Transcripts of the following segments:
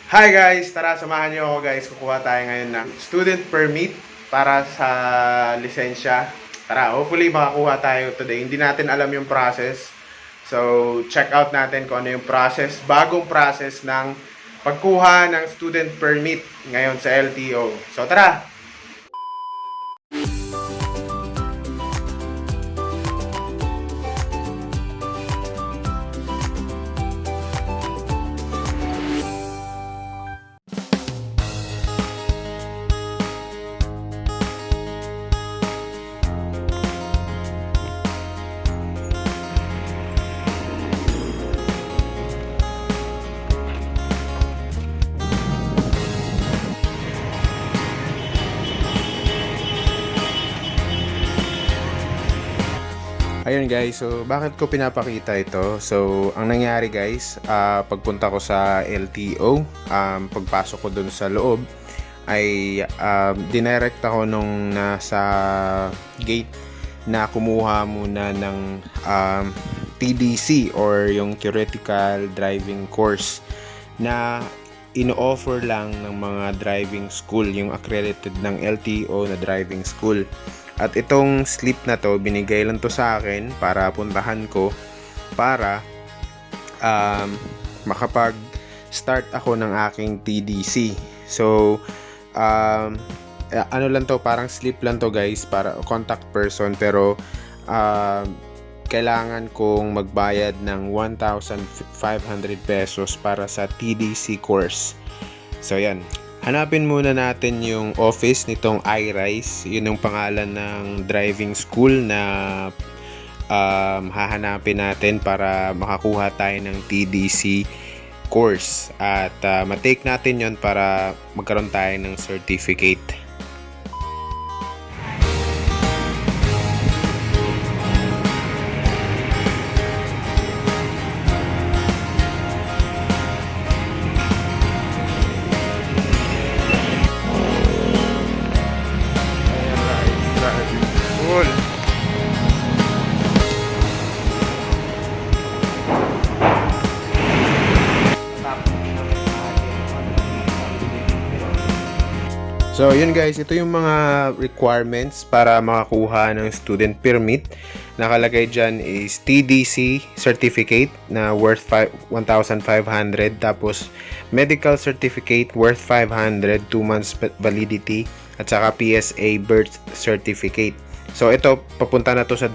Hi guys! Tara, samahan niyo ako guys. Kukuha tayo ngayon ng student permit para sa lisensya. Tara, hopefully makakuha tayo today. Hindi natin alam yung process. So, check out natin kung ano yung process. Bagong process ng pagkuha ng student permit ngayon sa LTO. So, tara! Ayun guys, so bakit ko pinapakita ito? So, ang nangyari guys, pagpunta ko sa LTO, pagpasok ko dun sa loob, ay dinirect ako nung nasa gate na kumuha muna ng TDC or yung Theoretical Driving Course na ino-offer lang ng mga driving school, yung accredited ng LTO na driving school. At itong slip na to, binigay lang to sa akin para puntahan ko para makapag-start ako ng aking TDC. So, ano lang to, parang slip lang to guys, para contact person, pero kailangan kong magbayad ng 1,500 pesos para sa TDC course. So, yan. Hanapin muna natin yung office nitong iRise. Yun yung pangalan ng driving school na hahanapin natin para makakuha tayo ng TDC course. At matake natin yon para magkaroon tayo ng certificate. So, yun guys, ito yung mga requirements para makakuha ng student permit. Nakalagay dyan is TDC certificate na worth 1,500, tapos medical certificate worth 500, 2 months validity, at saka PSA birth certificate. So, ito, papunta na to sa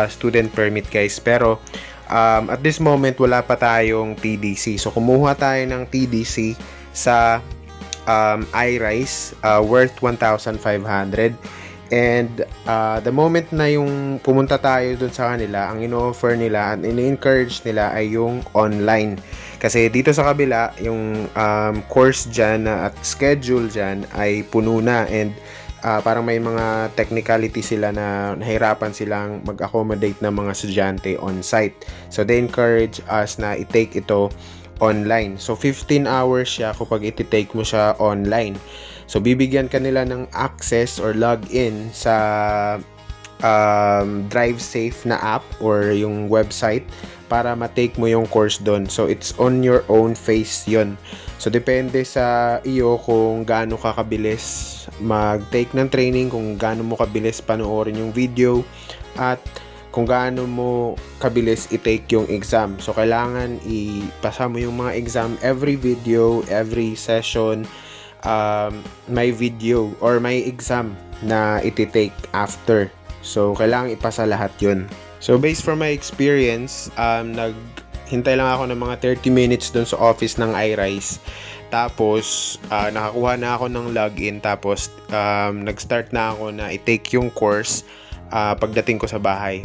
student permit guys, pero at this moment, wala pa tayong TDC. So, kumuha tayo ng TDC sa iRise worth 1,500, and the moment na yung pumunta tayo dun sa kanila, ang ino-offer nila and ini-encourage nila ay yung online, kasi dito sa kabila yung course dyan at schedule dyan ay puno na, and parang may mga technicality sila na nahirapan silang mag-accommodate ng mga estudyante on site. So they encourage us na i-take ito online. So 15 hours siya kapag iti-take mo siya online. So bibigyan ka nila ng access or login sa DriveSafe na app or yung website para ma-take mo yung course doon. So it's on your own pace yon. So depende sa iyo kung gaano ka kabilis mag-take ng training, kung gaano mo kabilis panoorin yung video, at kung gaano mo kabilis i-take yung exam. So, kailangan ipasa mo yung mga exam. Every video, every session, may video or may exam na iti-take after. So, kailangan ipasa lahat yun. So, based from my experience, naghintay lang ako ng mga 30 minutes dun sa office ng iRise. Tapos, nakakuha na ako ng login. Tapos, nag-start na ako na i-take yung course pagdating ko sa bahay.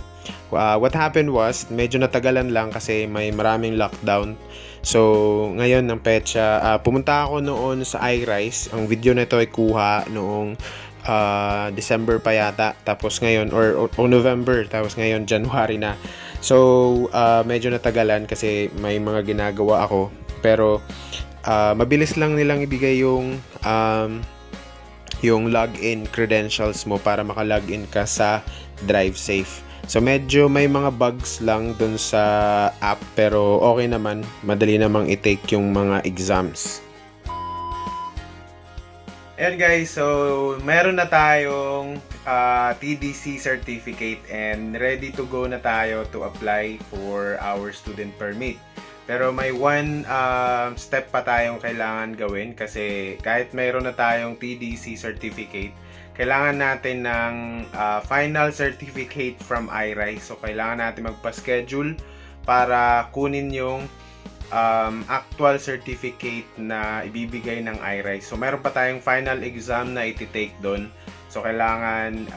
What happened was, medyo natagalan lang kasi may maraming lockdown. So, ngayon ng petsa, pumunta ako noon sa iRise. Ang video na ito ay kuha noong December pa yata. Tapos ngayon, or November. Tapos ngayon, January na. So, medyo natagalan kasi may mga ginagawa ako. Pero, mabilis lang nilang ibigay yung login credentials mo para maka-login ka sa DriveSafe. So medyo may mga bugs lang dun sa app, pero okay naman, madali namang i-take yung mga exams. Ayan guys, so meron na tayong TDC certificate and ready to go na tayo to apply for our student permit. Pero may one step pa tayong kailangan gawin kasi kahit mayroon na tayong TDC certificate, kailangan natin ng final certificate from iRise. So kailangan natin magpa-schedule para kunin yung actual certificate na ibibigay ng iRise. So, meron pa tayong final exam na iti-take doon. So, kailangan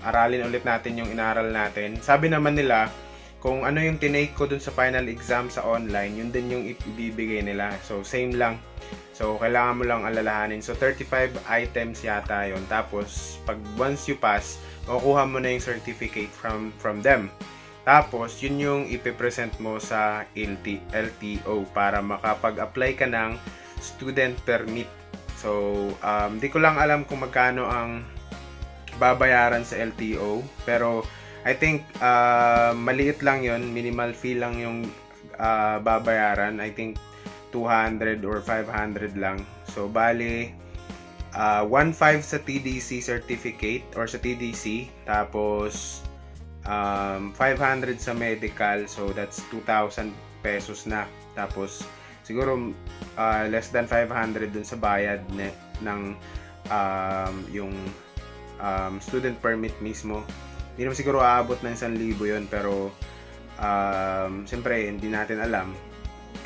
aralin ulit natin yung inaral natin. Sabi naman nila, kung ano yung tinake ko dun sa final exam sa online, yun din yung ibibigay nila. So, same lang. So, kailangan mo lang alalahanin. So, 35 items yata yon. Tapos, pag once you pass, makukuha mo na yung certificate from them. Tapos, yun yung ipipresent mo sa LTO para makapag-apply ka ng student permit. So, di ko lang alam kung magkano ang babayaran sa LTO. Pero, I think, maliit lang yon, minimal fee lang yung babayaran. I think, 200 or 500 lang. So, bali, 1.5 sa TDC certificate or sa TDC. Tapos, 500 sa medical, so that's 2,000 pesos na. Tapos siguro less than 500 dun sa bayad ng yung student permit mismo. Hindi naman siguro aabot ng 1,000 yun, pero siyempre hindi natin alam.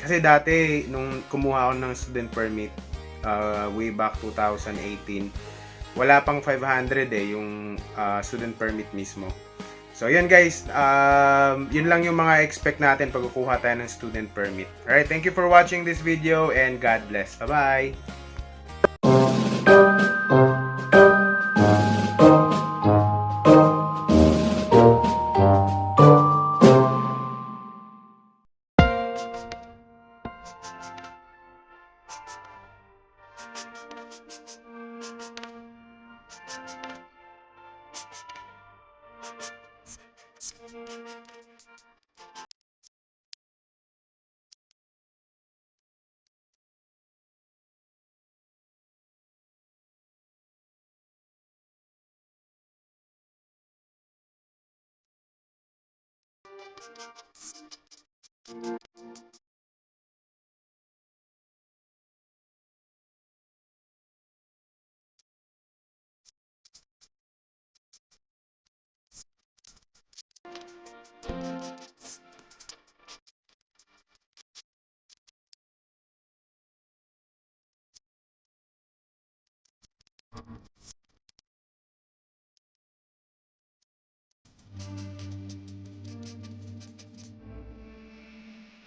Kasi dati nung kumuha ako ng student permit way back 2018, wala pang 500 yung student permit mismo. So, yun guys, yun lang yung mga expect natin pag kukuha tayo ng student permit. Alright, thank you for watching this video and God bless. Bye-bye!